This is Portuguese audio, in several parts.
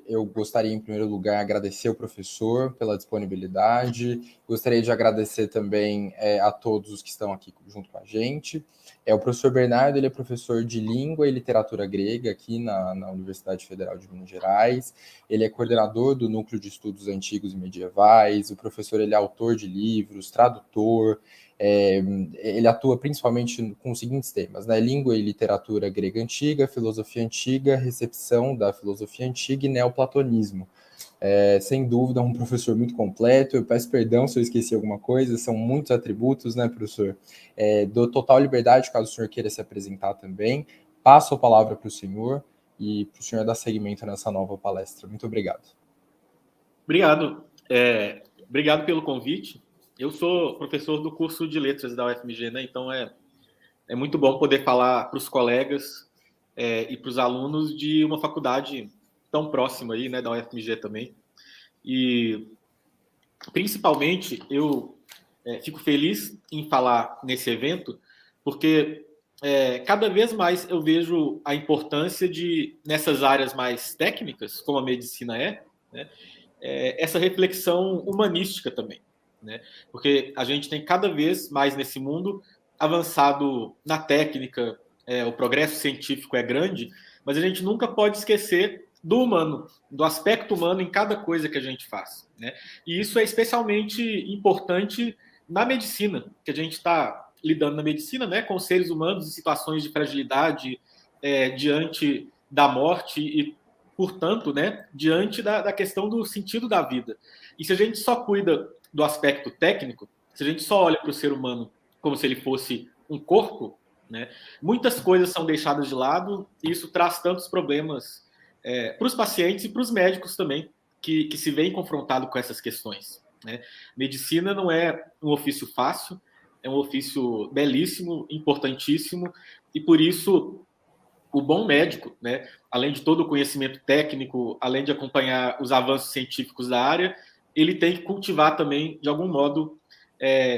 Eu gostaria, em primeiro lugar, agradecer o professor pela disponibilidade. Gostaria de agradecer também a todos os que estão aqui junto com a gente. O professor Bernardo, ele é professor de Língua e Literatura Grega aqui na Universidade Federal de Minas Gerais. Ele é coordenador do Núcleo de Estudos Antigos e Medievais. O professor, ele é autor de livros, tradutor. Ele atua principalmente com os seguintes temas, né? Língua e literatura grega antiga, filosofia antiga, recepção da filosofia antiga e neoplatonismo. Sem dúvida, um professor muito completo. Eu peço perdão se eu esqueci alguma coisa, são muitos atributos, né, professor? Dou total liberdade, caso o senhor queira se apresentar também. Passo a palavra para o senhor e para o senhor dar seguimento nessa nova palestra. Muito obrigado. Obrigado. Obrigado pelo convite. Eu sou professor do curso de Letras da UFMG, né? Então é muito bom poder falar para os colegas e para os alunos de uma faculdade tão próxima aí, né, da UFMG também. E principalmente eu fico feliz em falar nesse evento, porque cada vez mais eu vejo a importância de, nessas áreas mais técnicas, como a medicina né, essa reflexão humanística também, né? Porque a gente tem cada vez mais nesse mundo avançado na técnica, o progresso científico é grande, mas a gente nunca pode esquecer do humano, do aspecto humano em cada coisa que a gente faz, né? E isso é especialmente importante na medicina, que a gente está lidando na medicina, né, com seres humanos em situações de fragilidade diante da morte e portanto, né, diante da questão do sentido da vida. E se a gente só cuida do aspecto técnico, se a gente só olha para o ser humano como se ele fosse um corpo, né, muitas coisas são deixadas de lado e isso traz tantos problemas para os pacientes e para os médicos também, que se veem confrontados com essas questões, né? Medicina não é um ofício fácil, é um ofício belíssimo, importantíssimo, e por isso o bom médico, né, além de todo o conhecimento técnico, além de acompanhar os avanços científicos da área, ele tem que cultivar também, de algum modo,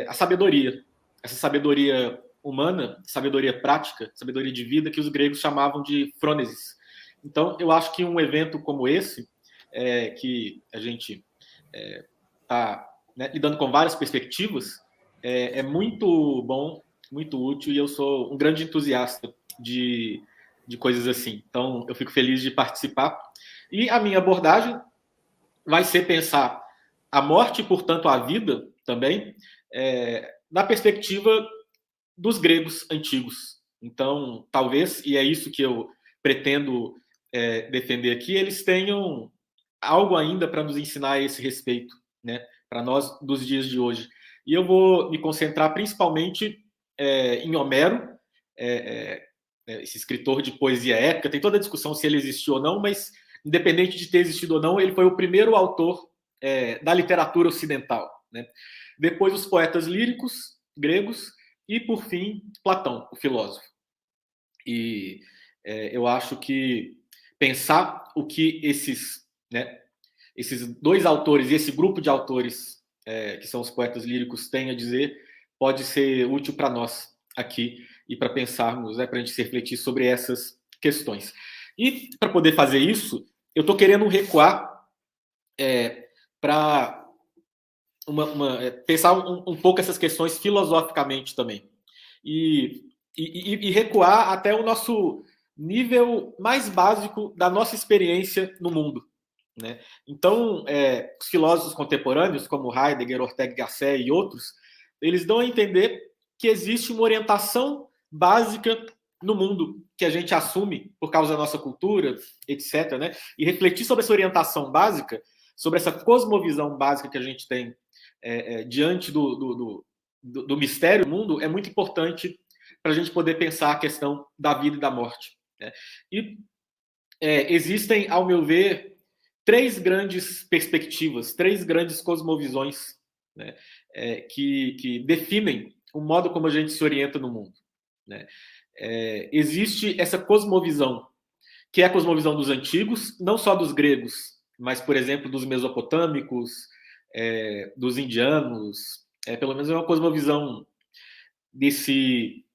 a sabedoria. Essa sabedoria humana, sabedoria prática, sabedoria de vida, que os gregos chamavam de frônesis. Então, eu acho que um evento como esse, que a gente está lidando com várias perspectivas, é muito bom, muito útil, e eu sou um grande entusiasta de coisas assim. Então, eu fico feliz de participar. E a minha abordagem vai ser pensar a morte, portanto, a vida também, na perspectiva dos gregos antigos. Então, talvez, e é isso que eu pretendo defender aqui, eles tenham algo ainda para nos ensinar a esse respeito, né, para nós dos dias de hoje. E eu vou me concentrar principalmente em Homero, esse escritor de poesia épica. Tem toda a discussão se ele existiu ou não, mas independente de ter existido ou não, ele foi o primeiro autor da literatura ocidental, né? Depois os poetas líricos gregos e, por fim, Platão, o filósofo. E eu acho que pensar o que esses dois autores e esse grupo de autores, que são os poetas líricos, têm a dizer, pode ser útil para nós aqui e para pensarmos, para a gente se refletir sobre essas questões. E para poder fazer isso, eu estou querendo recuar para pensar um pouco essas questões filosoficamente também. E recuar até o nosso nível mais básico da nossa experiência no mundo, né? Então, os filósofos contemporâneos, como Heidegger, Ortega y Gasset e outros, eles dão a entender que existe uma orientação básica no mundo que a gente assume por causa da nossa cultura, etc., né? E refletir sobre essa orientação básica, sobre essa cosmovisão básica que a gente tem diante do mistério do mundo, é muito importante para a gente poder pensar a questão da vida e da morte, né? E existem, ao meu ver, três grandes perspectivas, três grandes cosmovisões, né, que definem o modo como a gente se orienta no mundo, né? Existe essa cosmovisão, que é a cosmovisão dos antigos, não só dos gregos, mas, por exemplo, dos mesopotâmicos, dos indianos, pelo menos é uma cosmovisão desses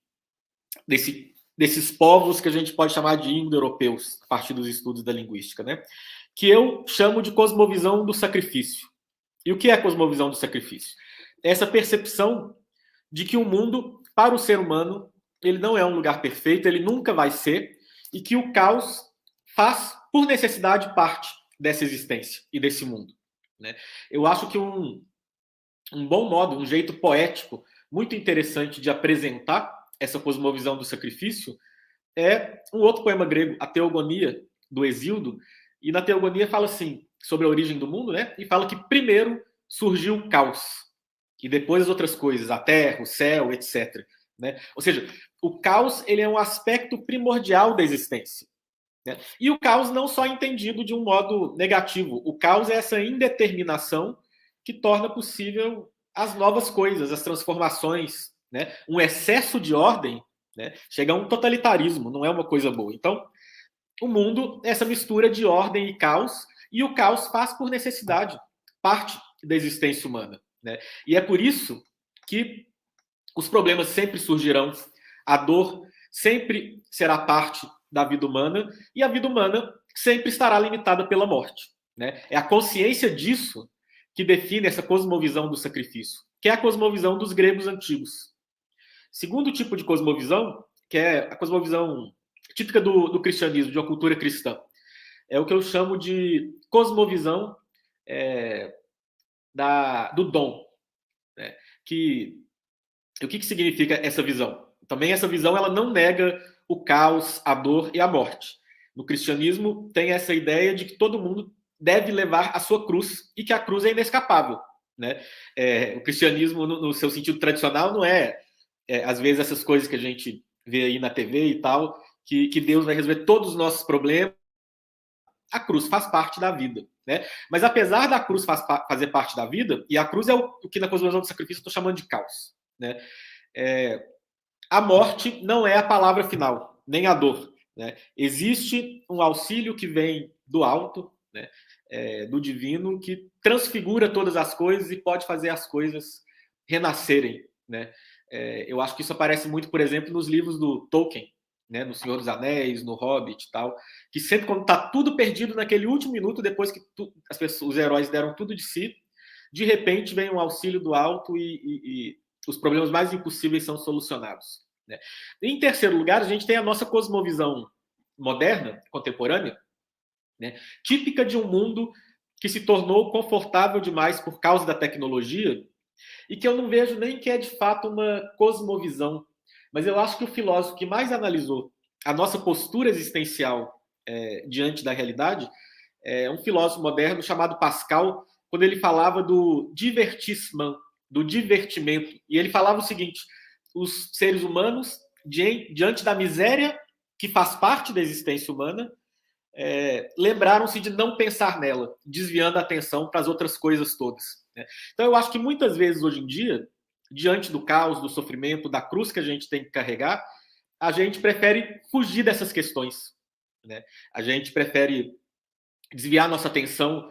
povos que a gente pode chamar de indo-europeus, a partir dos estudos da linguística, né? que eu chamo de cosmovisão do sacrifício. E o que é a cosmovisão do sacrifício? É essa percepção de que o mundo, para o ser humano, ele não é um lugar perfeito, ele nunca vai ser, e que o caos faz, por necessidade, parte dessa existência e desse mundo. Né? Eu acho que um bom modo, um jeito poético, muito interessante de apresentar essa cosmovisão do sacrifício é um outro poema grego, a Teogonia, do Hesíodo, e na Teogonia fala assim, sobre a origem do mundo, né? E fala que primeiro surgiu o caos, e depois as outras coisas, a terra, o céu, etc. Né? Ou seja, o caos ele é um aspecto primordial da existência. Né? E o caos não só entendido de um modo negativo. O caos é essa indeterminação que torna possível as novas coisas, as transformações. Né? Um excesso de ordem, né, chega a um totalitarismo, não é uma coisa boa. Então, o mundo é essa mistura de ordem e caos, e o caos faz por necessidade parte da existência humana. Né? E é por isso que os problemas sempre surgirão, a dor sempre será parte da vida humana, e a vida humana sempre estará limitada pela morte. Né? É a consciência disso que define essa cosmovisão do sacrifício, que é a cosmovisão dos gregos antigos. Segundo tipo de cosmovisão, que é a cosmovisão típica do cristianismo, de uma cultura cristã, é o que eu chamo de cosmovisão do dom. Né? O que significa essa visão? Também essa visão ela não nega o caos, a dor e a morte. No cristianismo tem essa ideia de que todo mundo deve levar a sua cruz e que a cruz é inescapável. Né? O cristianismo, no seu sentido tradicional, não às vezes essas coisas que a gente vê aí na TV e tal, que Deus vai resolver todos os nossos problemas. A cruz faz parte da vida. Né? Mas apesar da cruz fazer parte da vida, e a cruz é o que na cosmovisão do sacrifício eu estou chamando de caos. Né? A morte não é a palavra final, nem a dor. Né? Existe um auxílio que vem do alto, né? Do divino, que transfigura todas as coisas e pode fazer as coisas renascerem. Né? Eu acho que isso aparece muito, por exemplo, nos livros do Tolkien, né? No Senhor dos Anéis, no Hobbit e tal, que sempre quando está tudo perdido naquele último minuto, depois que os heróis deram tudo de si, de repente vem um auxílio do alto e os problemas mais impossíveis são solucionados. Né? Em terceiro lugar, a gente tem a nossa cosmovisão moderna, contemporânea, né? Típica de um mundo que se tornou confortável demais por causa da tecnologia e que eu não vejo nem que é de fato uma cosmovisão, mas eu acho que o filósofo que mais analisou a nossa postura existencial diante da realidade é um filósofo moderno chamado Pascal, quando ele falava do divertissement, do divertimento. E ele falava o seguinte: os seres humanos, diante da miséria que faz parte da existência humana, lembraram-se de não pensar nela, desviando a atenção para as outras coisas todas. Né? Então, eu acho que muitas vezes, hoje em dia, diante do caos, do sofrimento, da cruz que a gente tem que carregar, a gente prefere fugir dessas questões. Né? A gente prefere desviar nossa atenção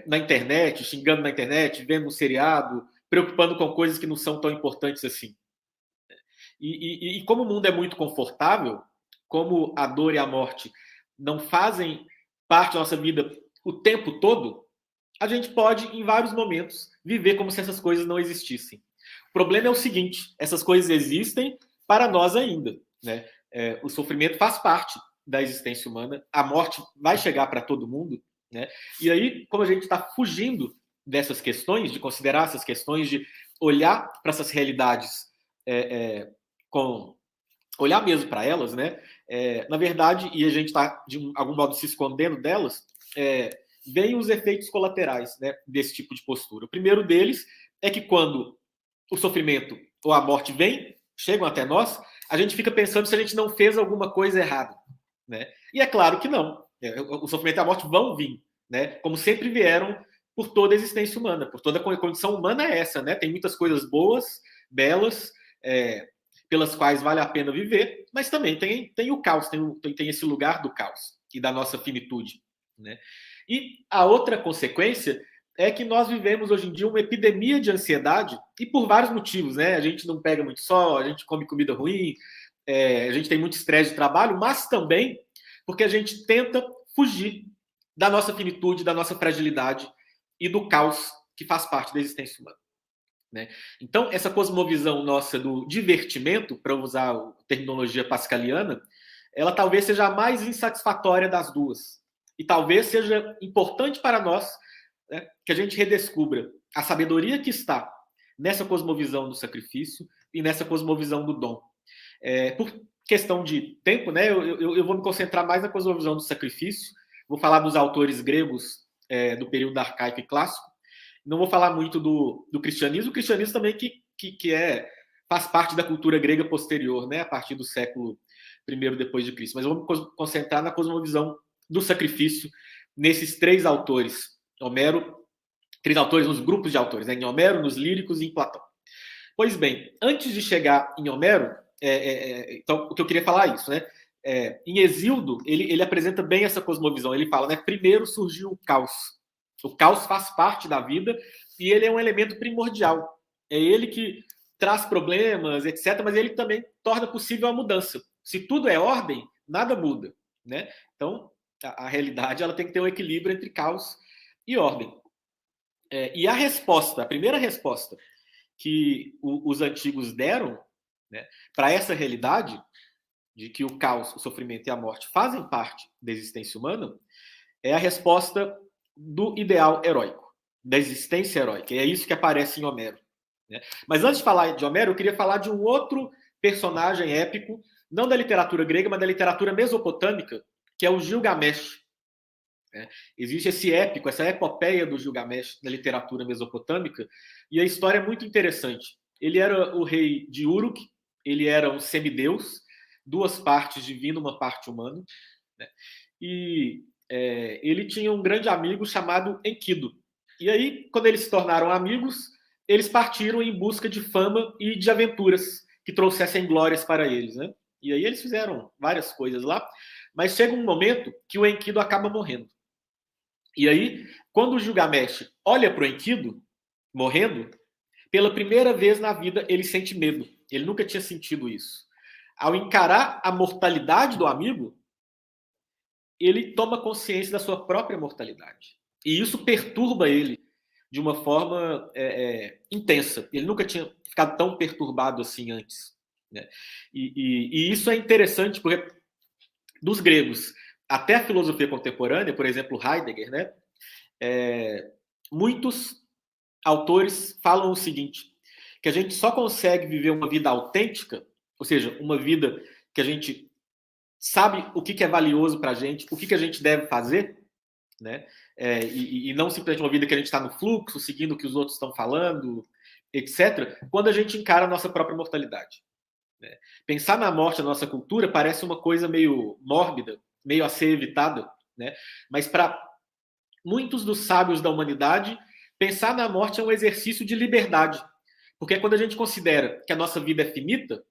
na internet, xingando na internet, vendo um seriado, preocupando com coisas que não são tão importantes assim. E como o mundo é muito confortável, como a dor e a morte não fazem parte da nossa vida o tempo todo, a gente pode, em vários momentos, viver como se essas coisas não existissem. O problema é o seguinte: essas coisas existem para nós ainda. Né? O sofrimento faz parte da existência humana, a morte vai chegar para todo mundo. Né? E aí, como a gente está fugindo dessas questões, de considerar essas questões, de olhar para essas realidades olhar mesmo para elas, né? Na verdade, e a gente está de algum modo se escondendo delas, vem os efeitos colaterais, né, desse tipo de postura. O primeiro deles é que quando o sofrimento ou a morte chegam até nós, a gente fica pensando se a gente não fez alguma coisa errada. Né? E é claro que não. O sofrimento e a morte vão vir, né? Como sempre vieram por toda a existência humana, por toda a condição humana é essa. Né? Tem muitas coisas boas, belas, pelas quais vale a pena viver, mas também tem o caos, tem esse lugar do caos e da nossa finitude. Né? E a outra consequência é que nós vivemos hoje em dia uma epidemia de ansiedade, e por vários motivos. Né? A gente não pega muito sol, a gente come comida ruim, a gente tem muito estresse de trabalho, mas também porque a gente tenta fugir da nossa finitude, da nossa fragilidade e do caos que faz parte da existência humana. Né? Então, essa cosmovisão nossa do divertimento, para usar a terminologia pascaliana, ela talvez seja a mais insatisfatória das duas. E talvez seja importante para nós, né, que a gente redescubra a sabedoria que está nessa cosmovisão do sacrifício e nessa cosmovisão do dom. Por questão de tempo, né, eu vou me concentrar mais na cosmovisão do sacrifício, vou falar dos autores gregos do período arcaico e clássico, não vou falar muito do cristianismo, o cristianismo também que faz parte da cultura grega posterior, né, a partir do século I depois de Cristo, mas eu vou me concentrar na cosmovisão do sacrifício nesses três autores, Homero, três autores, nos grupos de autores, né, em Homero, nos Líricos e em Platão. Pois bem, antes de chegar em Homero, então o que eu queria falar é isso, né? Em Hesíodo, ele apresenta bem essa cosmovisão. Ele fala, né? Primeiro surgiu o caos. O caos faz parte da vida e ele é um elemento primordial. É ele que traz problemas, etc., mas ele também torna possível a mudança. Se tudo é ordem, nada muda, né? Então, a realidade ela tem que ter um equilíbrio entre caos e ordem. E a resposta, a primeira resposta que os antigos deram, né, para essa realidade de que o caos, o sofrimento e a morte fazem parte da existência humana, é a resposta do ideal heróico, da existência heróica. E é isso que aparece em Homero. Né? Mas antes de falar de Homero, eu queria falar de um outro personagem épico, não da literatura grega, mas da literatura mesopotâmica, que é o Gilgamesh. Existe esse épico, essa epopeia do Gilgamesh na literatura mesopotâmica, e a história é muito interessante. Ele era o rei de Uruk, ele era um semideus, duas partes divino, uma parte humana, né? E ele tinha um grande amigo chamado Enkidu. E aí, quando eles se tornaram amigos, eles partiram em busca de fama e de aventuras que trouxessem glórias para eles, né? E aí eles fizeram várias coisas lá, mas chega um momento que o Enkidu acaba morrendo. E aí, quando o Gilgamesh olha para o Enkidu, morrendo, pela primeira vez na vida ele sente medo. Ele nunca tinha sentido isso. Ao encarar a mortalidade do amigo, ele toma consciência da sua própria mortalidade. E isso perturba ele de uma forma intensa. Ele nunca tinha ficado tão perturbado assim antes. Né? E isso é interessante porque dos gregos até a filosofia contemporânea, por exemplo, Heidegger, né? Muitos autores falam o seguinte, que a gente só consegue viver uma vida autêntica, ou seja, uma vida que a gente sabe o que é valioso para a gente, o que a gente deve fazer, né? E não simplesmente uma vida que a gente está no fluxo, seguindo o que os outros estão falando, etc., quando a gente encara a nossa própria mortalidade. Né? Pensar na morte na nossa cultura parece uma coisa meio mórbida, meio a ser evitada, né? Mas para muitos dos sábios da humanidade, pensar na morte é um exercício de liberdade. Porque é quando a gente considera que a nossa vida é finita,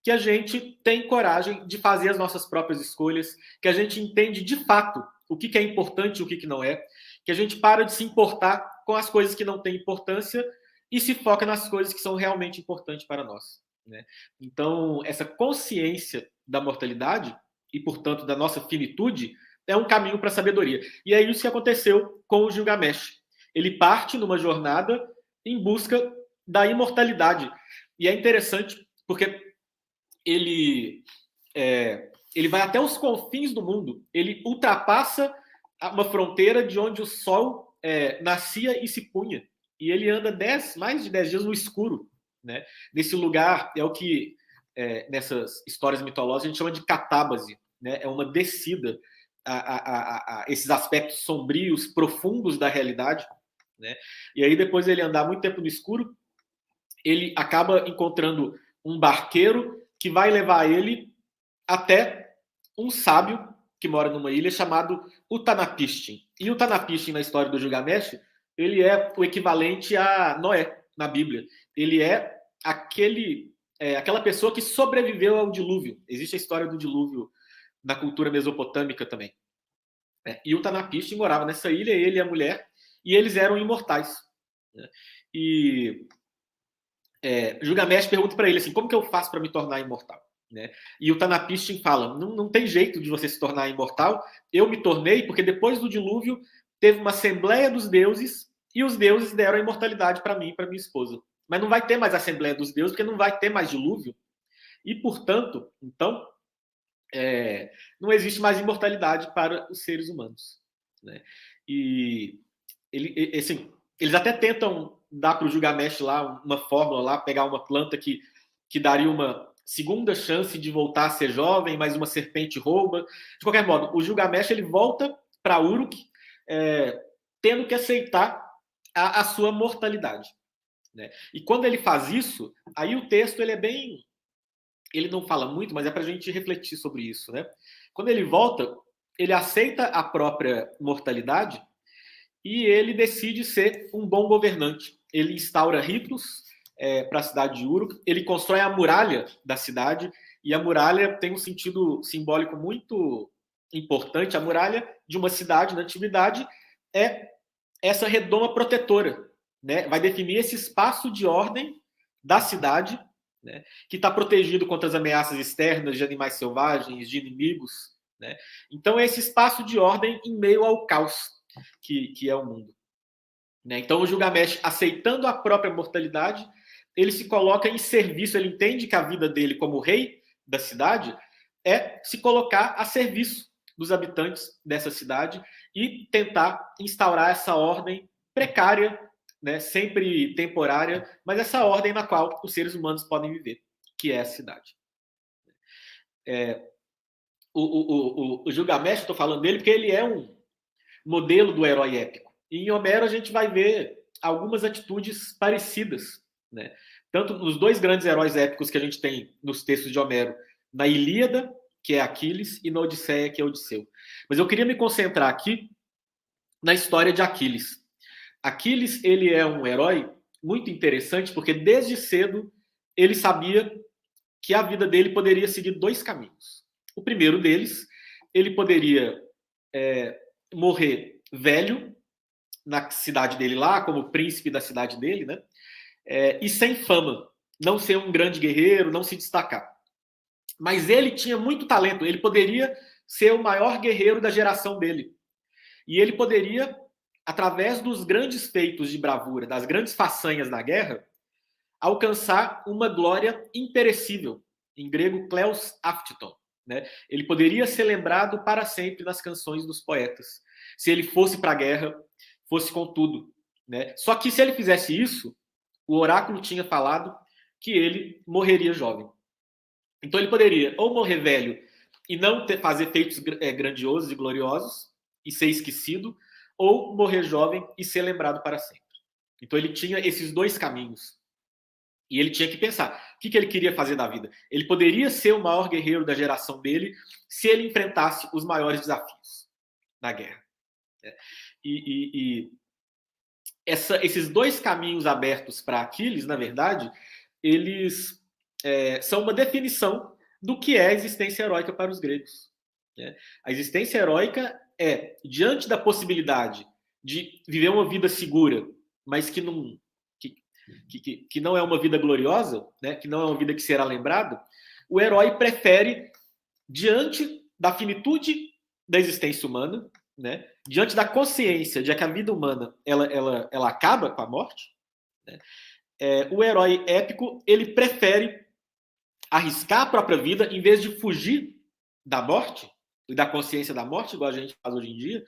que a gente tem coragem de fazer as nossas próprias escolhas, que a gente entende de fato o que é importante e o que não é, que a gente para de se importar com as coisas que não têm importância e se foca nas coisas que são realmente importantes para nós. Né? Então, essa consciência da mortalidade e, portanto, da nossa finitude é um caminho para a sabedoria. E é isso que aconteceu com o Gilgamesh. Ele parte numa jornada em busca da imortalidade. E é interessante porque ele vai até os confins do mundo. Ele ultrapassa uma fronteira de onde o sol nascia e se punha. E ele anda mais de 10 dias no escuro. Né? Nesse lugar, é o que nessas histórias mitológicas a gente chama de catábase. Né? É uma descida a esses aspectos sombrios, profundos da realidade. Né? E aí, depois de ele andar muito tempo no escuro, ele acaba encontrando um barqueiro que vai levar ele até um sábio que mora numa ilha chamado Utnapishtim. E Utnapishtim, na história do Gilgamesh, ele é o equivalente a Noé na Bíblia. Ele é aquela pessoa que sobreviveu ao dilúvio. Existe a história do dilúvio na cultura mesopotâmica também. E o Utnapishtim morava nessa ilha, ele e a mulher, e eles eram imortais. E Gilgamesh pergunta para ele assim, como que eu faço para me tornar imortal? né? E o Utnapishtim fala, não tem jeito de você se tornar imortal, eu me tornei porque depois do dilúvio teve uma assembleia dos deuses e os deuses deram a imortalidade para mim e para minha esposa. Mas não vai ter mais assembleia dos deuses porque não vai ter mais dilúvio e, portanto, então, não existe mais imortalidade para os seres humanos, né? E assim, eles até tentam dar para o Gilgamesh lá uma fórmula lá, pegar uma planta que daria uma segunda chance de voltar a ser jovem, mas uma serpente rouba. De qualquer modo, o Gilgamesh ele volta para Uruk, tendo que aceitar a sua mortalidade, né? E quando ele faz isso, aí o texto ele é bem, ele não fala muito, mas é para a gente refletir sobre isso, né? Quando ele volta, ele aceita a própria mortalidade e ele decide ser um bom governante. Ele instaura ritos para a cidade de Uruk, ele constrói a muralha da cidade, e a muralha tem um sentido simbólico muito importante. A muralha de uma cidade na antiguidade é essa redoma protetora, né? Vai definir esse espaço de ordem da cidade, né? Que está protegido contra as ameaças externas de animais selvagens, de inimigos, né? Então é esse espaço de ordem em meio ao caos que é o mundo, né? Então o Gilgamesh, aceitando a própria mortalidade, ele se coloca em serviço, ele entende que a vida dele como rei da cidade é se colocar a serviço dos habitantes dessa cidade e tentar instaurar essa ordem precária, né, sempre temporária, mas essa ordem na qual os seres humanos podem viver, que é a cidade. O Gilgamesh, estou falando dele porque ele é um modelo do herói épico. E em Homero a gente vai ver algumas atitudes parecidas, né? Tanto nos dois grandes heróis épicos que a gente tem nos textos de Homero, na Ilíada, que é Aquiles, e na Odisseia, que é Odisseu. Mas eu queria me concentrar aqui na história de Aquiles. Aquiles, ele é um herói muito interessante porque desde cedo ele sabia que a vida dele poderia seguir dois caminhos. O primeiro deles, ele poderia morrer velho na cidade dele lá, como príncipe da cidade dele, né? E sem fama, não ser um grande guerreiro, não se destacar. Mas ele tinha muito talento, ele poderia ser o maior guerreiro da geração dele. E ele poderia, através dos grandes feitos de bravura, das grandes façanhas na guerra, alcançar uma glória imperecível, em grego, kleos aftiton, né? Ele poderia ser lembrado para sempre nas canções dos poetas, se ele fosse para a guerra, fosse com tudo, né? Só que se ele fizesse isso, o oráculo tinha falado que ele morreria jovem. Então ele poderia ou morrer velho e não fazer feitos grandiosos e gloriosos e ser esquecido, ou morrer jovem e ser lembrado para sempre. Então ele tinha esses dois caminhos. E ele tinha que pensar, o que ele queria fazer da vida? Ele poderia ser o maior guerreiro da geração dele se ele enfrentasse os maiores desafios na guerra. Esses dois caminhos abertos para Aquiles, na verdade, eles são uma definição do que é a existência heróica para os gregos. A existência heróica é, diante da possibilidade de viver uma vida segura, mas que não é uma vida gloriosa, né, que não é uma vida que será lembrada, o herói prefere, diante da finitude da existência humana, né, diante da consciência de que a vida humana ela acaba com a morte, né, o herói épico ele prefere arriscar a própria vida em vez de fugir da morte e da consciência da morte, igual a gente faz hoje em dia.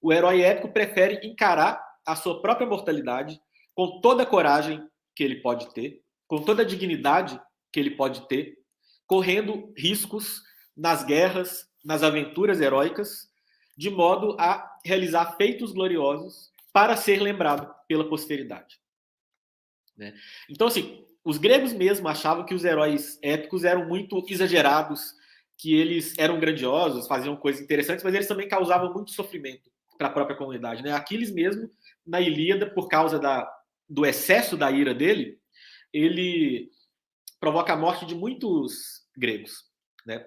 O herói épico prefere encarar a sua própria mortalidade com toda a coragem que ele pode ter, com toda a dignidade que ele pode ter, correndo riscos nas guerras, nas aventuras heróicas, de modo a realizar feitos gloriosos para ser lembrado pela posteridade. Né? Então, assim, os gregos mesmo achavam que os heróis épicos eram muito exagerados, que eles eram grandiosos, faziam coisas interessantes, mas eles também causavam muito sofrimento para a própria comunidade. Né? Aquiles mesmo, na Ilíada, por causa do excesso da ira dele, ele provoca a morte de muitos gregos. Né?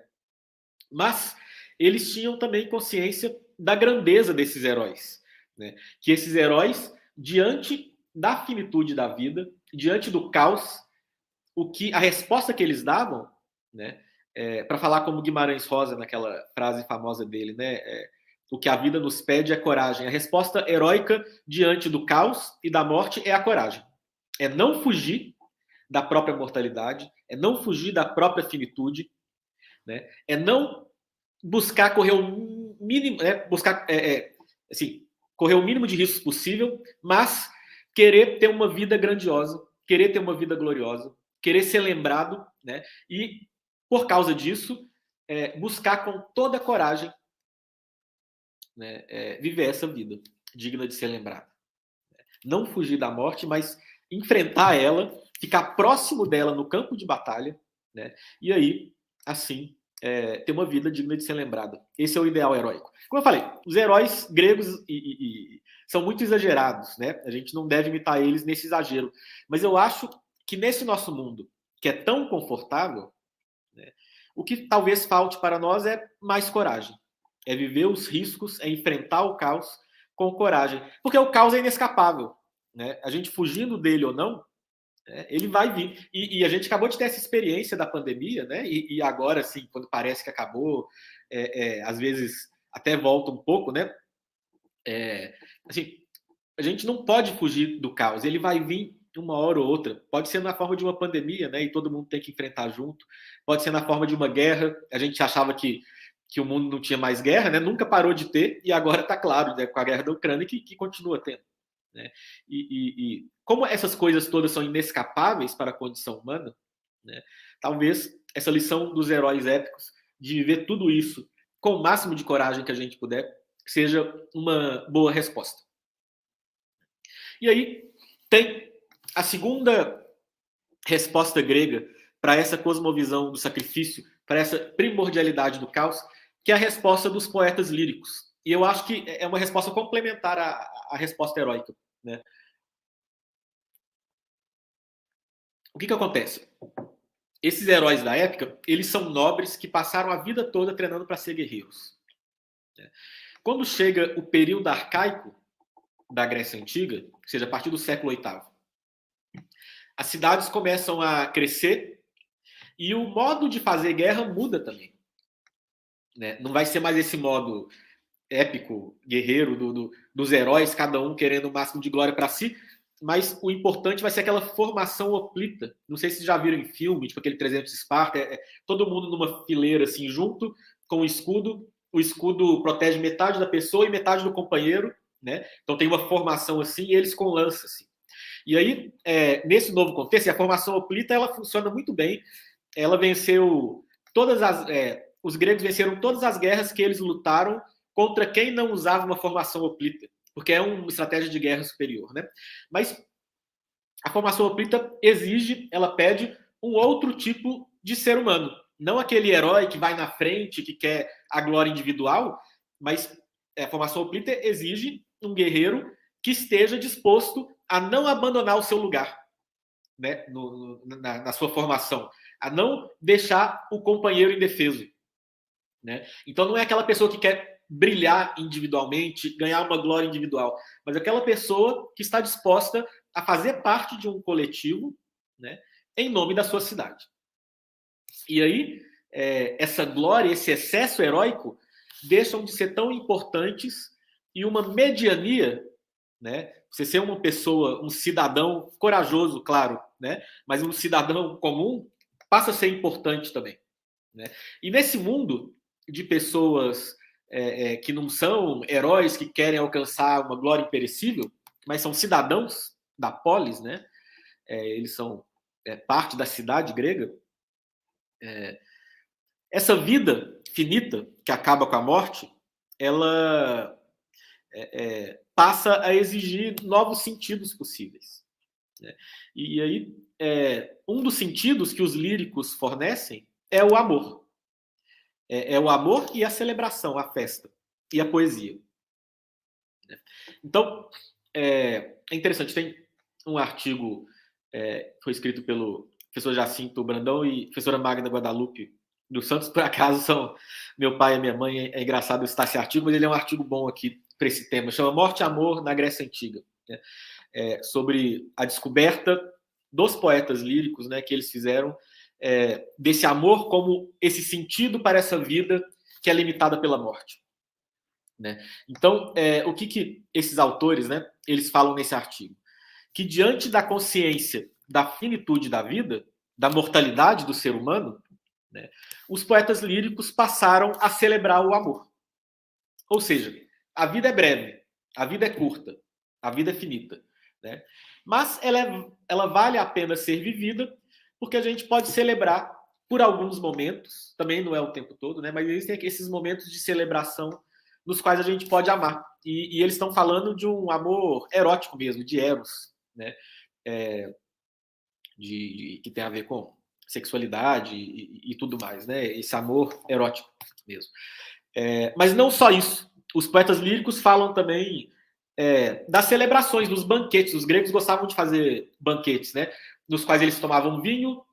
Mas eles tinham também consciência da grandeza desses heróis. Né? Que esses heróis, diante da finitude da vida, diante do caos, a resposta que eles davam, né, para falar como Guimarães Rosa, naquela frase famosa dele, né? O que a vida nos pede é coragem. A resposta heróica diante do caos e da morte é a coragem. É não fugir da própria mortalidade, é não fugir da própria finitude, né? É não buscar correr o mínimo, assim, correr o mínimo de riscos possível, mas querer ter uma vida grandiosa, querer ter uma vida gloriosa, querer ser lembrado, né? E por causa disso, buscar com toda a coragem, né, viver essa vida digna de ser lembrada. Não fugir da morte, mas enfrentar ela, ficar próximo dela no campo de batalha, né? E aí, assim, ter uma vida digna de ser lembrada. Esse é o ideal heróico. Como eu falei, os heróis gregos são muito exagerados, né? A gente não deve imitar eles nesse exagero. Mas eu acho que nesse nosso mundo, que é tão confortável, né, o que talvez falte para nós é mais coragem. É viver os riscos, é enfrentar o caos com coragem. Porque o caos é inescapável, né? A gente fugindo dele ou não, ele vai vir. E a gente acabou de ter essa experiência da pandemia, né? E agora, assim, quando parece que acabou, às vezes até volta um pouco, né? Assim, a gente não pode fugir do caos. Ele vai vir uma hora ou outra. Pode ser na forma de uma pandemia, né? E todo mundo tem que enfrentar junto. Pode ser na forma de uma guerra. A gente achava que o mundo não tinha mais guerra, né? Nunca parou de ter, e agora está claro, né, com a guerra da Ucrânia, que continua tendo. Né? E como essas coisas todas são inescapáveis para a condição humana, né, talvez essa lição dos heróis épicos, de viver tudo isso com o máximo de coragem que a gente puder, seja uma boa resposta. E aí tem a segunda resposta grega para essa cosmovisão do sacrifício, para essa primordialidade do caos, que é a resposta dos poetas líricos. E eu acho que é uma resposta complementar à resposta heróica. Né? O que acontece? Esses heróis da época, eles são nobres que passaram a vida toda treinando para ser guerreiros. Quando chega o período arcaico da Grécia Antiga, ou seja, a partir do século VIII, as cidades começam a crescer e o modo de fazer guerra muda também. Né? Não vai ser mais esse modo épico, guerreiro, dos heróis, cada um querendo o máximo de glória para si, mas o importante vai ser aquela formação hoplita. Não sei se vocês já viram em filme, tipo aquele 300 Esparta, todo mundo numa fileira assim, junto com o escudo. O escudo protege metade da pessoa e metade do companheiro, né? Então tem uma formação assim, e eles com lança assim. E aí, nesse novo contexto, a formação hoplita ela funciona muito bem. Ela venceu todas as... os gregos venceram todas as guerras que eles lutaram contra quem não usava uma formação hoplita, porque é uma estratégia de guerra superior, né? Mas a formação hoplita ela pede um outro tipo de ser humano, não aquele herói que vai na frente, que quer a glória individual, mas a formação hoplita exige um guerreiro que esteja disposto a não abandonar o seu lugar, né, na sua formação, a não deixar o companheiro indefeso. Né? Então não é aquela pessoa que quer brilhar individualmente, ganhar uma glória individual, mas aquela pessoa que está disposta a fazer parte de um coletivo, né, em nome da sua cidade. E aí, essa glória, esse excesso heróico, deixam de ser tão importantes e uma mediania, né, você ser uma pessoa, um cidadão corajoso, claro, né, mas um cidadão comum, passa a ser importante também. Né? E nesse mundo de pessoas que não são heróis que querem alcançar uma glória imperecível, mas são cidadãos da polis, né? Eles são parte da cidade grega. Essa vida finita que acaba com a morte, ela passa a exigir novos sentidos possíveis. Né? E aí, um dos sentidos que os líricos fornecem é o amor. É o amor e a celebração, a festa e a poesia. Então, é interessante, tem um artigo foi escrito pelo professor Jacinto Brandão e professora Magda Guadalupe dos Santos, por acaso são meu pai e minha mãe, é engraçado citar esse artigo, mas ele é um artigo bom aqui para esse tema, chama Morte e Amor na Grécia Antiga, né? Sobre a descoberta dos poetas líricos, né, que eles fizeram desse amor como esse sentido para essa vida que é limitada pela morte. Né? Então, o que esses autores, né, eles falam nesse artigo? Que diante da consciência da finitude da vida, da mortalidade do ser humano, né, os poetas líricos passaram a celebrar o amor. Ou seja, a vida é breve, a vida é curta, a vida é finita. Né? Mas ela vale a pena ser vivida porque a gente pode celebrar por alguns momentos, também não é o tempo todo, né? Mas existem esses momentos de celebração nos quais a gente pode amar. E eles estão falando de um amor erótico mesmo, de eros, né? Que tem a ver com sexualidade e tudo mais, né? Esse amor erótico mesmo. Mas não só isso. Os poetas líricos falam também das celebrações, dos banquetes. Os gregos gostavam de fazer banquetes, né? Nos quais eles tomavam vinho,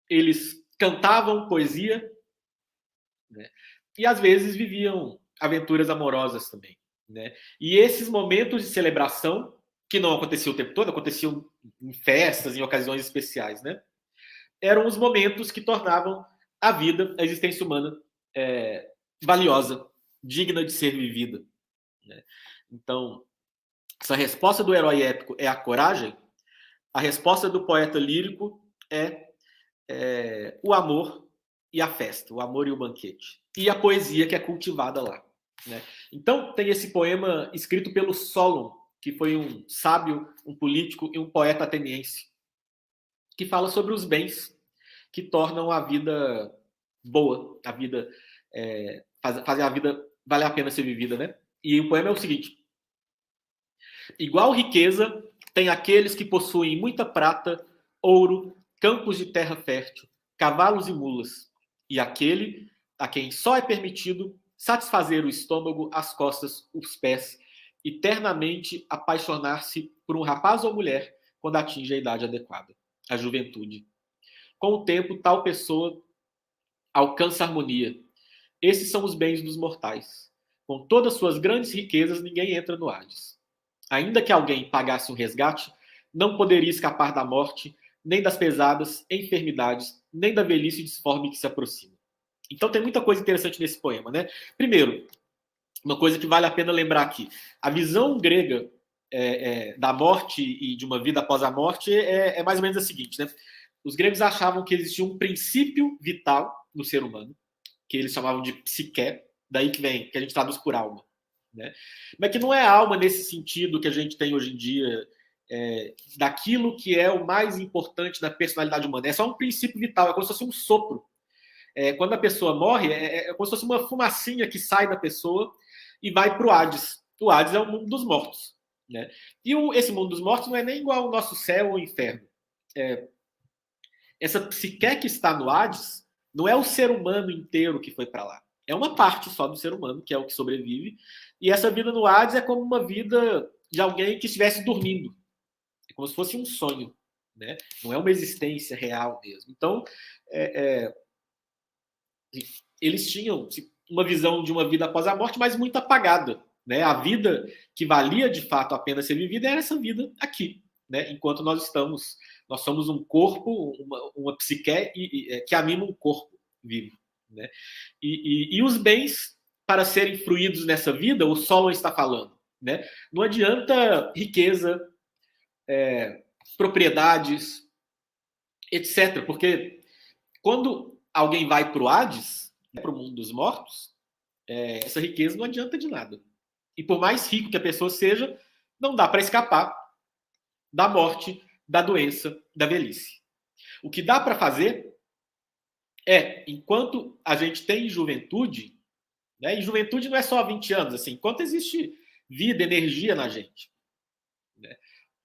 eles cantavam poesia, né? E às vezes viviam aventuras amorosas também. Né? E esses momentos de celebração, que não aconteciam o tempo todo, aconteciam em festas, em ocasiões especiais, né? Eram os momentos que tornavam a vida, a existência humana, valiosa, digna de ser vivida. Né? Então, essa resposta do herói épico é a coragem, a resposta do poeta lírico é o amor e a festa, o amor e o banquete. E a poesia que é cultivada lá. Né? Então, tem esse poema escrito pelo Solon, que foi um sábio, um político e um poeta ateniense, que fala sobre os bens que tornam a vida boa, a vida fazem a vida valer a pena ser vivida, né? E o poema é o seguinte: igual riqueza tem aqueles que possuem muita prata, ouro, campos de terra fértil, cavalos e mulas, e aquele a quem só é permitido satisfazer o estômago, as costas, os pés, eternamente apaixonar-se por um rapaz ou mulher quando atinge a idade adequada, a juventude. Com o tempo, tal pessoa alcança harmonia. Esses são os bens dos mortais. Com todas suas grandes riquezas, ninguém entra no Hades. Ainda que alguém pagasse um resgate, não poderia escapar da morte, nem das pesadas enfermidades, nem da velhice disforme que se aproxima. Então tem muita coisa interessante nesse poema, né? Primeiro, uma coisa que vale a pena lembrar aqui: a visão grega da morte e de uma vida após a morte é mais ou menos a seguinte, né? Os gregos achavam que existia um princípio vital no ser humano, que eles chamavam de psique, daí que vem, que a gente traduz por alma. Né? Mas que não é alma nesse sentido que a gente tem hoje em dia, daquilo que é o mais importante da personalidade humana. É só um princípio vital, é como se fosse um sopro. Quando a pessoa morre, é como se fosse uma fumacinha que sai da pessoa e vai para o Hades. O Hades é o mundo dos mortos. Né? E esse mundo dos mortos não é nem igual ao nosso céu ou inferno. Essa psique que está no Hades não é o ser humano inteiro que foi para lá. É uma parte só do ser humano, que é o que sobrevive. E essa vida no Hades é como uma vida de alguém que estivesse dormindo. É como se fosse um sonho. Né? Não é uma existência real mesmo. Então, eles tinham uma visão de uma vida após a morte, mas muito apagada. Né? A vida que valia de fato a pena ser vivida era essa vida aqui. Né? Enquanto nós somos um corpo, uma psique que anima um corpo vivo. Né? E os bens, para serem fruídos nessa vida, o Solon está falando. Né? Não adianta riqueza, propriedades, etc. Porque quando alguém vai para o Hades, para o mundo dos mortos, essa riqueza não adianta de nada. E por mais rico que a pessoa seja, não dá para escapar da morte, da doença, da velhice. O que dá para fazer enquanto a gente tem juventude, né? E juventude não é só 20 anos, assim, enquanto existe vida, energia na gente, né?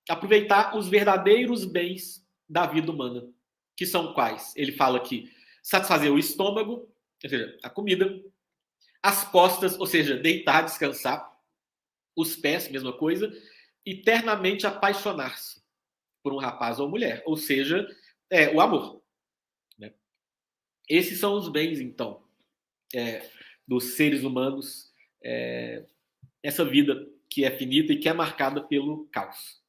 Aproveitar os verdadeiros bens da vida humana, que são quais? Ele fala que satisfazer o estômago, ou seja, a comida, as costas, ou seja, deitar, descansar, os pés, mesma coisa, eternamente apaixonar-se por um rapaz ou mulher, ou seja, o amor. Né? Esses são os bens, então, dos seres humanos, essa vida que é finita e que é marcada pelo caos.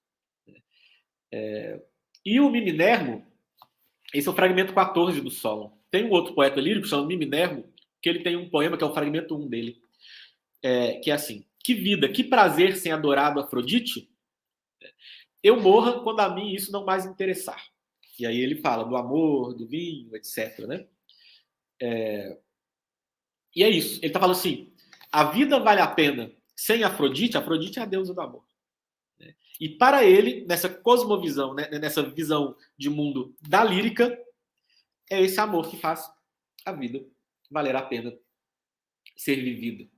E o Miminermo, Esse é o fragmento 14 do Solon. Tem um outro poeta lírico, chamado Miminervo, que ele tem um poema que é o fragmento 1 dele, que é assim: que vida, que prazer sem adorado Afrodite, eu morra quando a mim isso não mais interessar. E aí ele fala do amor, do vinho, etc. Né? E é isso. Ele está falando assim: a vida vale a pena sem Afrodite. Afrodite é a deusa do amor. Né? E para ele, nessa cosmovisão, né, nessa visão de mundo da lírica, é esse amor que faz a vida valer a pena ser vivida.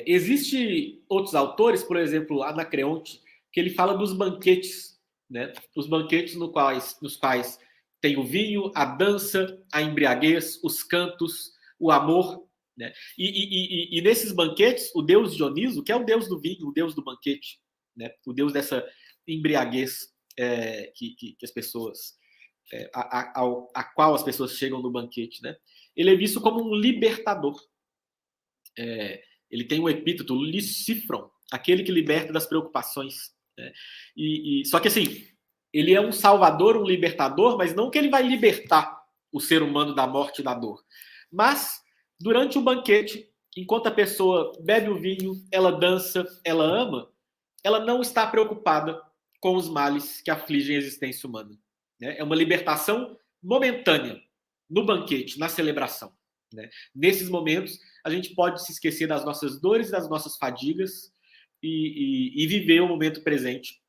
Existem outros autores, por exemplo, Anacreonte, que ele fala dos banquetes, né? Os banquetes nos quais tem o vinho, a dança, a embriaguez, os cantos, o amor. Né? E nesses banquetes, o deus Dioniso, que é o deus do vinho, o deus do banquete, né? O deus dessa embriaguez que as pessoas, a qual as pessoas chegam no banquete, né? Ele é visto como um libertador. Ele tem um epíteto, Licifron, aquele que liberta das preocupações. Né? Só que assim, ele é um salvador, um libertador, mas não que ele vai libertar o ser humano da morte e da dor. Mas, durante o banquete, enquanto a pessoa bebe o vinho, ela dança, ela ama, ela não está preocupada com os males que afligem a existência humana. Né? É uma libertação momentânea no banquete, na celebração. Né? Nesses momentos, a gente pode se esquecer das nossas dores e das nossas fadigas e viver o momento presente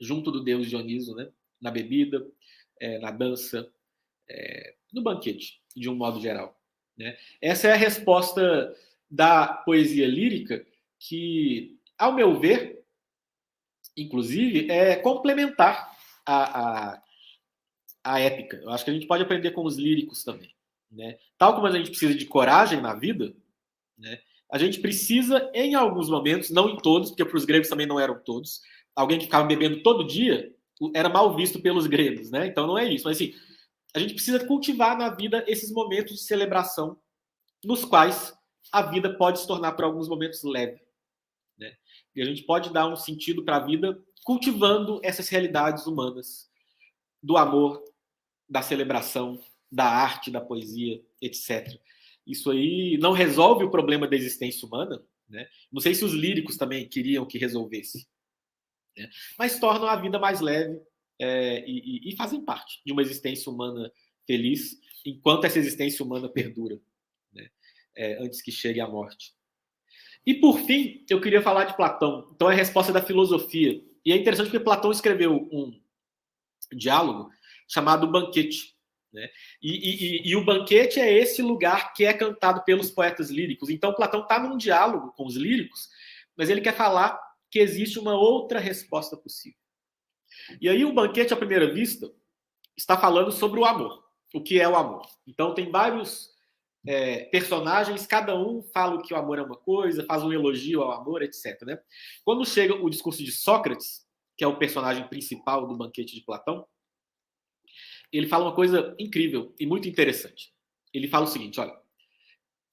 junto do deus Dioniso, né? Na bebida, na dança, no banquete, de um modo geral. Né? Essa é a resposta da poesia lírica que, ao meu ver, inclusive, é complementar a épica. Eu acho que a gente pode aprender com os líricos também. Né? Tal como a gente precisa de coragem na vida, né? A gente precisa, em alguns momentos, não em todos, porque para os gregos também não eram todos, alguém que ficava bebendo todo dia era mal visto pelos gregos, né? Então não é isso. Mas assim, a gente precisa cultivar na vida esses momentos de celebração nos quais a vida pode se tornar, por alguns momentos, leve. Né? E a gente pode dar um sentido para a vida cultivando essas realidades humanas do amor, da celebração, da arte, da poesia, etc. Isso aí não resolve o problema da existência humana, né? Não sei se os líricos também queriam que resolvesse, né? Mas tornam a vida mais leve e fazem parte de uma existência humana feliz, enquanto essa existência humana perdura, né? Antes que chegue a morte. E por fim, eu queria falar de Platão. Então é a resposta da filosofia. E é interessante porque Platão escreveu um diálogo chamado Banquete. Né? E o banquete é esse lugar que é cantado pelos poetas líricos. Então Platão está num diálogo com os líricos, mas ele quer falar que existe uma outra resposta possível. E aí o banquete, à primeira vista, está falando sobre o amor. O que é o amor? Então tem vários personagens, cada um fala que o amor é uma coisa, faz um elogio ao amor, etc. Né? Quando chega o discurso de Sócrates, que é o personagem principal do banquete de Platão, ele fala uma coisa incrível e muito interessante. Ele fala o seguinte, olha,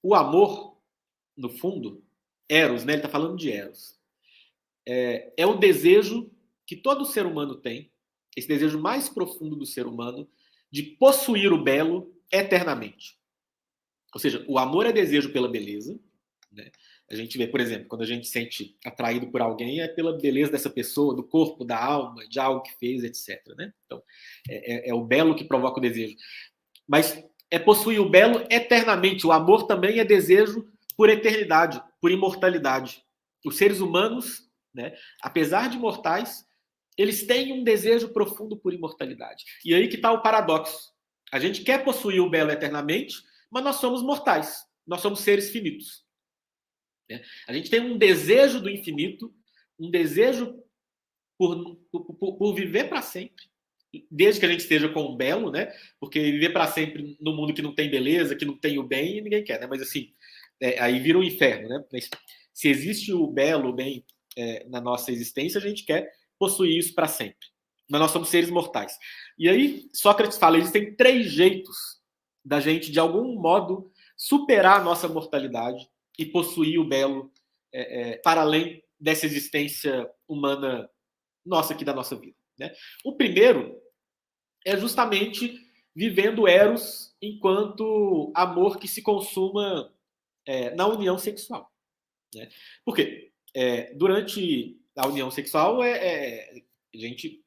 o amor, no fundo, Eros, né? Ele está falando de Eros, é o desejo que todo ser humano tem, esse desejo mais profundo do ser humano, de possuir o belo eternamente. Ou seja, o amor é desejo pela beleza, né? A gente vê, por exemplo, quando a gente se sente atraído por alguém, é pela beleza dessa pessoa, do corpo, da alma, de algo que fez, etc. Né? Então, é o belo que provoca o desejo. Mas é possuir o belo eternamente. O amor também é desejo por eternidade, por imortalidade. Os seres humanos, né, apesar de mortais, eles têm um desejo profundo por imortalidade. E aí que está o paradoxo. A gente quer possuir o belo eternamente, mas nós somos mortais. Nós somos seres finitos. A gente tem um desejo do infinito, um desejo por viver para sempre, desde que a gente esteja com o belo, né? Porque viver para sempre no mundo que não tem beleza, que não tem o bem, ninguém quer, né? Mas assim, aí vira um inferno, né? Mas, se existe o belo, o bem na nossa existência, a gente quer possuir isso para sempre. Mas nós somos seres mortais. E aí, Sócrates fala, existem 3 jeitos da gente, de algum modo, superar a nossa mortalidade e possuir o belo para além dessa existência humana nossa aqui da nossa vida. Né? O primeiro é justamente vivendo Eros enquanto amor que se consuma na união sexual. Né? Por quê? Durante a união sexual, a gente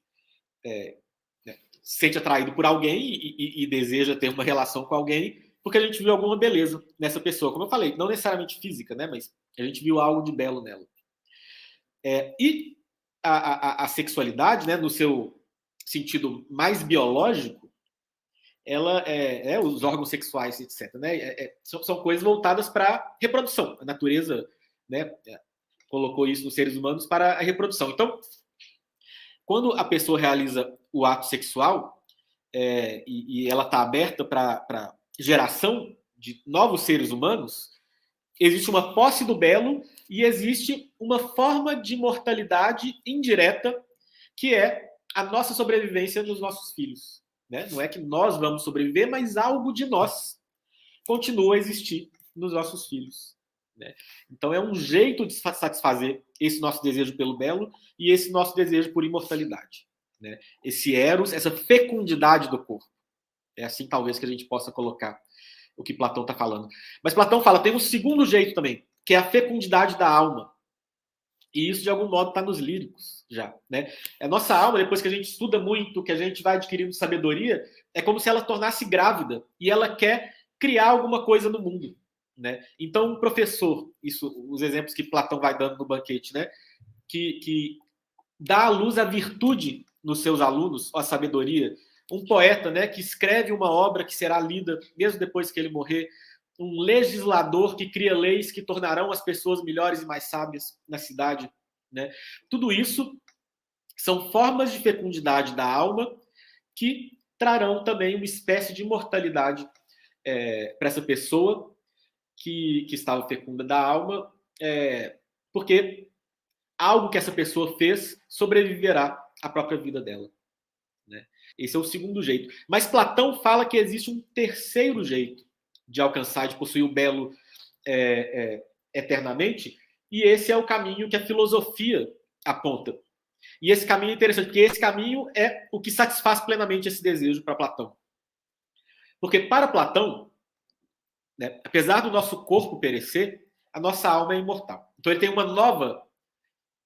se sente atraído por alguém e deseja ter uma relação com alguém porque a gente viu alguma beleza nessa pessoa. Como eu falei, não necessariamente física, né? Mas a gente viu algo de belo nela. E a sexualidade, né, no seu sentido mais biológico, ela os órgãos sexuais, etc., né, são coisas voltadas para reprodução. A natureza, né, colocou isso nos seres humanos para a reprodução. Então, quando a pessoa realiza o ato sexual e ela está aberta para geração de novos seres humanos, existe uma posse do belo e existe uma forma de mortalidade indireta que é a nossa sobrevivência dos nossos filhos. Né? Não é que nós vamos sobreviver, mas algo de nós continua a existir nos nossos filhos. Né? Então é um jeito de satisfazer esse nosso desejo pelo belo e esse nosso desejo por imortalidade. Né? Esse eros, essa fecundidade do corpo. É assim talvez que a gente possa colocar o que Platão está falando. Mas Platão fala, tem um segundo jeito também, que é a fecundidade da alma. E isso, de algum modo, está nos líricos já. Né? A nossa alma, depois que a gente estuda muito, que a gente vai adquirindo sabedoria, é como se ela tornasse grávida e ela quer criar alguma coisa no mundo. Né? Então, um professor, os exemplos que Platão vai dando no banquete, né? que dá à luz a virtude nos seus alunos, a sabedoria. Um poeta, né, que escreve uma obra que será lida mesmo depois que ele morrer. Um legislador que cria leis que tornarão as pessoas melhores e mais sábias na cidade. Né? Tudo isso são formas de fecundidade da alma que trarão também uma espécie de imortalidade para essa pessoa que estava fecunda da alma, porque algo que essa pessoa fez sobreviverá à própria vida dela. Né? Esse é o segundo jeito. Mas Platão fala que existe um terceiro jeito de alcançar, de possuir o belo eternamente, e esse é o caminho que a filosofia aponta. E esse caminho é interessante, porque esse caminho é o que satisfaz plenamente esse desejo para Platão. Porque para Platão, né, apesar do nosso corpo perecer, a nossa alma é imortal. Então ele tem uma nova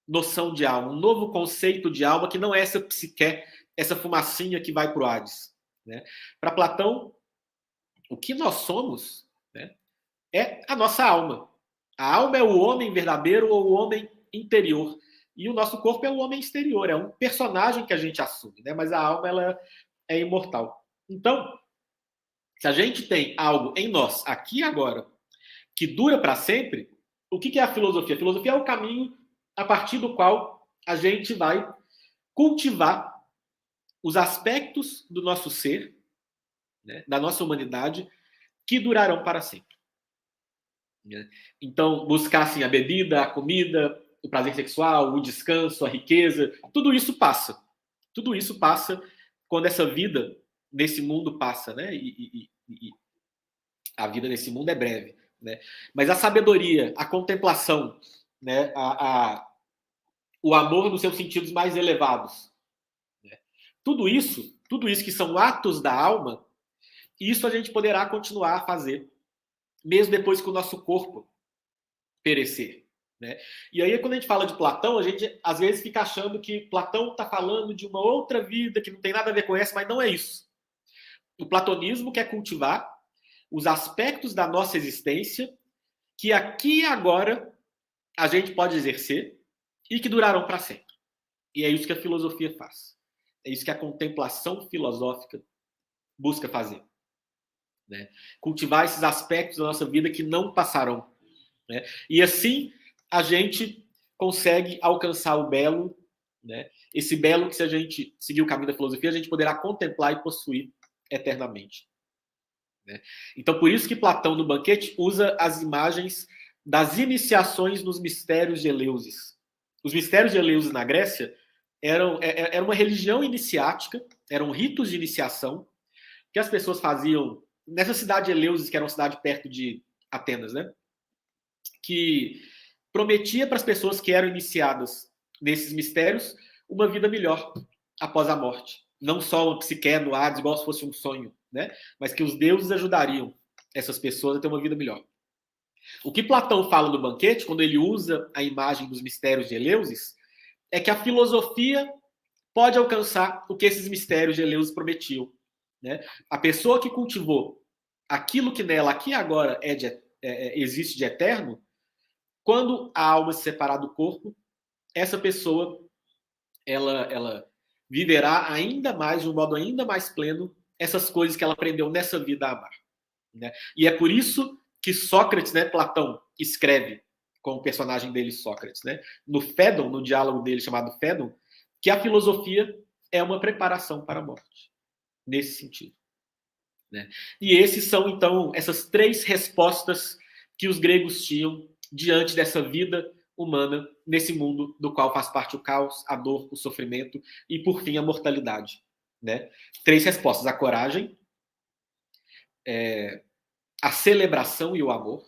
noção de alma, um novo conceito de alma que não é essa psique, essa fumacinha que vai para o Hades. Né? Para Platão, o que nós somos, né, é a nossa alma. A alma é o homem verdadeiro ou o homem interior. E o nosso corpo é o homem exterior, é um personagem que a gente assume, né? Mas a alma ela é imortal. Então, se a gente tem algo em nós, aqui e agora, que dura para sempre, o que é a filosofia? A filosofia é o caminho a partir do qual a gente vai cultivar os aspectos do nosso ser, né, da nossa humanidade, que durarão para sempre. Então, buscar assim, a bebida, a comida, o prazer sexual, o descanso, a riqueza, tudo isso passa. Tudo isso passa quando essa vida nesse mundo passa, né? E a vida nesse mundo é breve. Né? Mas a sabedoria, a contemplação, né? O amor nos seus sentidos mais elevados, né? Tudo isso que são atos da alma, isso a gente poderá continuar a fazer, mesmo depois que o nosso corpo perecer. Né? E aí, quando a gente fala de Platão, a gente às vezes fica achando que Platão está falando de uma outra vida que não tem nada a ver com essa, mas não é isso. O platonismo quer cultivar os aspectos da nossa existência que aqui e agora a gente pode exercer e que durarão para sempre. E é isso que a filosofia faz. É isso que a contemplação filosófica busca fazer. Né? Cultivar esses aspectos da nossa vida que não passarão. Né? E assim a gente consegue alcançar o belo, né? Esse belo que, se a gente seguir o caminho da filosofia, a gente poderá contemplar e possuir eternamente. Né? Então, por isso que Platão, no banquete, usa as imagens das iniciações nos mistérios de Eleusis. Os mistérios de Eleusis na Grécia eram uma religião iniciática, eram ritos de iniciação que as pessoas faziam nessa cidade de Eleusis, que era uma cidade perto de Atenas, né? Que prometia para as pessoas que eram iniciadas nesses mistérios uma vida melhor após a morte. não só uma psique no Hades, igual se fosse um sonho, né? Mas que os deuses ajudariam essas pessoas a ter uma vida melhor. O que Platão fala no banquete, quando ele usa a imagem dos mistérios de Eleusis, é que a filosofia pode alcançar o que esses mistérios de Eleusis prometiam, né? A pessoa que cultivou aquilo que nela aqui agora existe de eterno, quando a alma se separar do corpo, essa pessoa ela viverá ainda mais, de um modo ainda mais pleno, essas coisas que ela aprendeu nessa vida a amar, né? E é por isso que Sócrates, né, Platão, escreve com o personagem dele, Sócrates, né, no Fédon, no diálogo dele chamado Fédon, que a filosofia é uma preparação para a morte, nesse sentido, né? E esses são, então, essas 3 respostas que os gregos tinham diante dessa vida humana nesse mundo do qual faz parte o caos, a dor, o sofrimento e, por fim, a mortalidade, né? 3 respostas: a coragem, a celebração e o amor,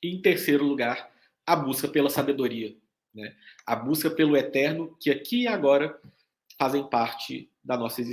e, em terceiro lugar, a busca pela sabedoria, né? A busca pelo eterno, que aqui e agora fazem parte da nossa existência.